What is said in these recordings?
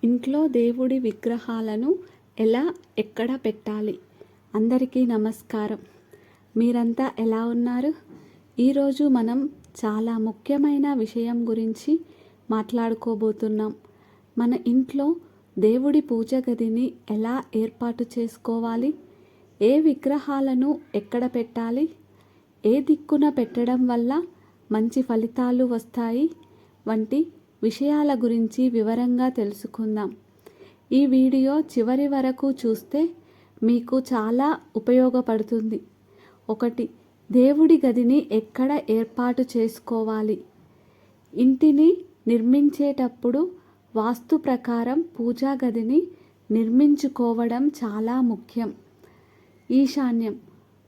ఇంట్లో దేవుడి విగ్రహాలను ఎక్కడ పెట్టాలి? అందరికీ నమస్కారం. మీరంతా ఎలా ఉన్నారు? ఈరోజు మనం చాలా ముఖ్యమైన విషయం గురించి మాట్లాడుకోబోతున్నాం. మన ఇంట్లో దేవుడి పూజ గదిని ఎలా ఏర్పాటు చేసుకోవాలి? ఏ విగ్రహాలను ఎక్కడ పెట్టాలి? ఏ దిక్కున పెట్టడం వల్ల మంచి ఫలితాలు వస్తాయి? వంటి విషయాల గురించి వివరంగా తెలుసుకుందాం. ఈ వీడియో చివరి వరకు చూస్తే మీకు చాలా ఉపయోగపడుతుంది. 1. దేవుడి గదిని ఎక్కడ ఏర్పాటు చేసుకోవాలి? ఇంటిని నిర్మించేటప్పుడు వాస్తు ప్రకారం పూజా గదిని నిర్మించుకోవడం చాలా ముఖ్యం. ఈశాన్యం.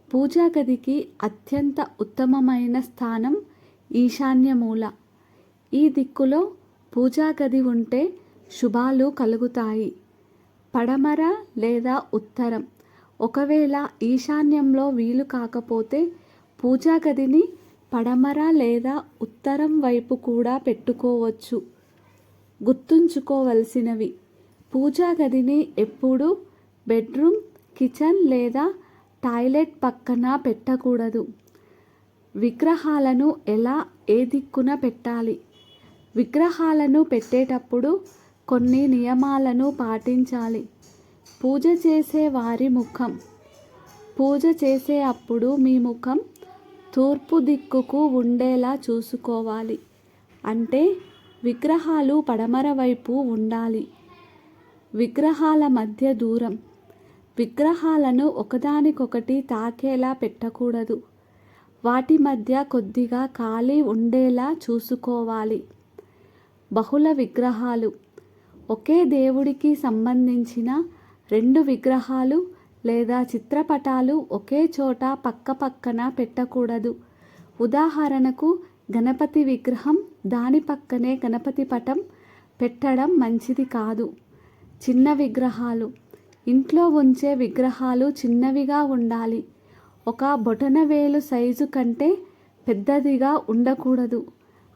పూజా గదికి అత్యంత ఉత్తమమైన స్థానం ఈశాన్య మూల. ఈ దిక్కులో పూజా గది ఉంటే శుభాలు కలుగుతాయి. పడమర లేదా ఉత్తరం. ఒకవేళ ఈశాన్యంలో వీలు కాకపోతే పూజా గదిని పడమర లేదా ఉత్తరం వైపు కూడా పెట్టుకోవచ్చు. గుర్తుంచుకోవలసినవి: పూజా గదిని ఎప్పుడూ బెడ్రూమ్, కిచెన్ లేదా టాయిలెట్ పక్కన పెట్టకూడదు. విగ్రహాలను ఏ దిక్కున పెట్టాలి? విగ్రహాలను పెట్టేటప్పుడు కొన్ని నియమాలను పాటించాలి. పూజ చేసే వారి ముఖం. పూజ చేసే అప్పుడు మీ ముఖం తూర్పు దిక్కుకు ఉండేలా చూసుకోవాలి. అంటే విగ్రహాలు పడమర వైపు ఉండాలి. విగ్రహాల మధ్య దూరం. విగ్రహాలను ఒకదానికొకటి తాకేలా పెట్టకూడదు. వాటి మధ్య కొద్దిగా ఖాళీ ఉండేలా చూసుకోవాలి. బహుళ విగ్రహాలు. ఒకే దేవుడికి సంబంధించిన 2 విగ్రహాలు లేదా చిత్రపటాలు ఒకే చోట పక్కపక్కన పెట్టకూడదు. ఉదాహరణకు గణపతి విగ్రహం, దాని పక్కనే గణపతి పటం పెట్టడం మంచిది కాదు. చిన్న విగ్రహాలు. ఇంట్లో ఉంచే విగ్రహాలు చిన్నవిగా ఉండాలి. ఒక బొటనవేలు సైజు కంటే పెద్దదిగా ఉండకూడదు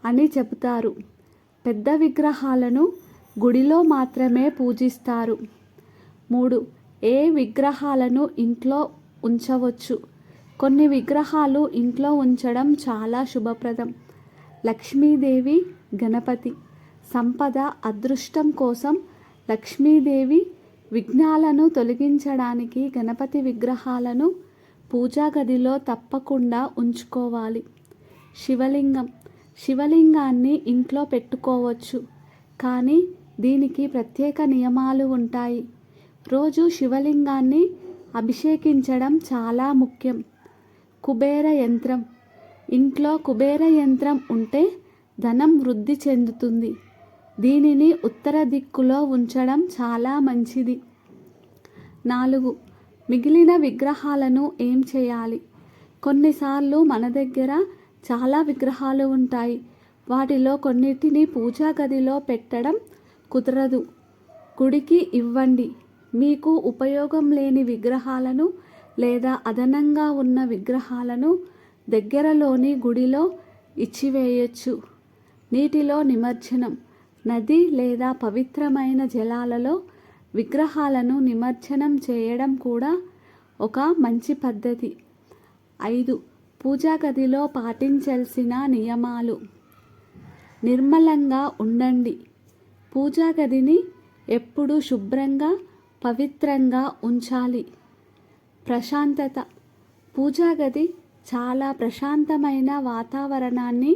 అని చెబుతారు. పెద్ద విగ్రహాలను గుడిలో మాత్రమే పూజిస్తారు. 3. ఏ విగ్రహాలను ఇంట్లో ఉంచవచ్చు? కొన్ని విగ్రహాలు ఇంట్లో ఉంచడం చాలా శుభప్రదం. లక్ష్మీదేవి, గణపతి. సంపద, అదృష్టం కోసం లక్ష్మీదేవి, విఘ్నాలను తొలగించడానికి గణపతి విగ్రహాలను పూజా గదిలో తప్పకుండా ఉంచుకోవాలి. శివలింగం. శివలింగాన్ని ఇంట్లో పెట్టుకోవచ్చు, కానీ దీనికి ప్రత్యేక నియమాలు ఉంటాయి. రోజు శివలింగాన్ని అభిషేకించడం చాలా ముఖ్యం. కుబేర యంత్రం. ఇంట్లో కుబేర యంత్రం ఉంటే ధనం వృద్ధి చెందుతుంది. దీనిని ఉత్తర దిక్కులో ఉంచడం చాలా మంచిది. 4. మిగిలిన విగ్రహాలను ఏం చేయాలి? కొన్నిసార్లు మన దగ్గర చాలా విగ్రహాలు ఉంటాయి. వాటిలో కొన్నిటిని పూజా గదిలో పెట్టడం కుదరదు. గుడికి ఇవ్వండి. మీకు ఉపయోగం లేని విగ్రహాలను లేదా అదనంగా ఉన్న విగ్రహాలను దగ్గరలోని గుడిలో ఇచ్చివేయచ్చు. నీటిలో నిమజ్జనం. నది లేదా పవిత్రమైన జలాలలో విగ్రహాలను నిమజ్జనం చేయడం కూడా ఒక మంచి పద్ధతి. 5. పూజా గదిలో పాటించాల్సిన నియమాలు. నిర్మలంగా ఉండండి. పూజా గదిని ఎప్పుడూ శుభ్రంగా, పవిత్రంగా ఉంచాలి. ప్రశాంతత. పూజా గది చాలా ప్రశాంతమైన వాతావరణాన్ని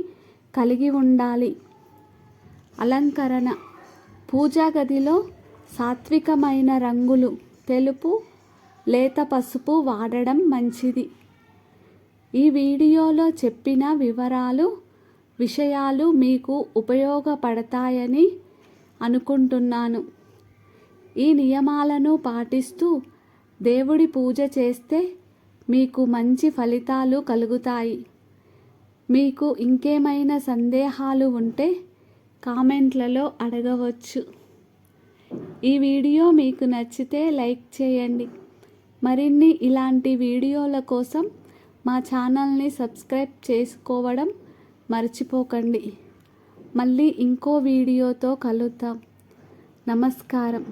కలిగి ఉండాలి. అలంకరణ. పూజా గదిలో సాత్వికమైన రంగులు, తెలుపు, లేత పసుపు వాడడం మంచిది. ఈ వీడియోలో చెప్పిన విషయాలు మీకు ఉపయోగపడతాయని అనుకుంటున్నాను. ఈ నియమాలను పాటిస్తూ దేవుడి పూజ చేస్తే మీకు మంచి ఫలితాలు కలుగుతాయి. మీకు ఇంకేమైనా సందేహాలు ఉంటే కామెంట్లలో అడగవచ్చు. ఈ వీడియో మీకు నచ్చితే లైక్ చేయండి. మరిన్ని ఇలాంటి వీడియోల కోసం మా ఛానల్ని సబ్స్క్రైబ్ చేసుకోవడం మర్చిపోకండి. మళ్ళీ ఇంకో వీడియోతో కలుద్దాం. నమస్కారం.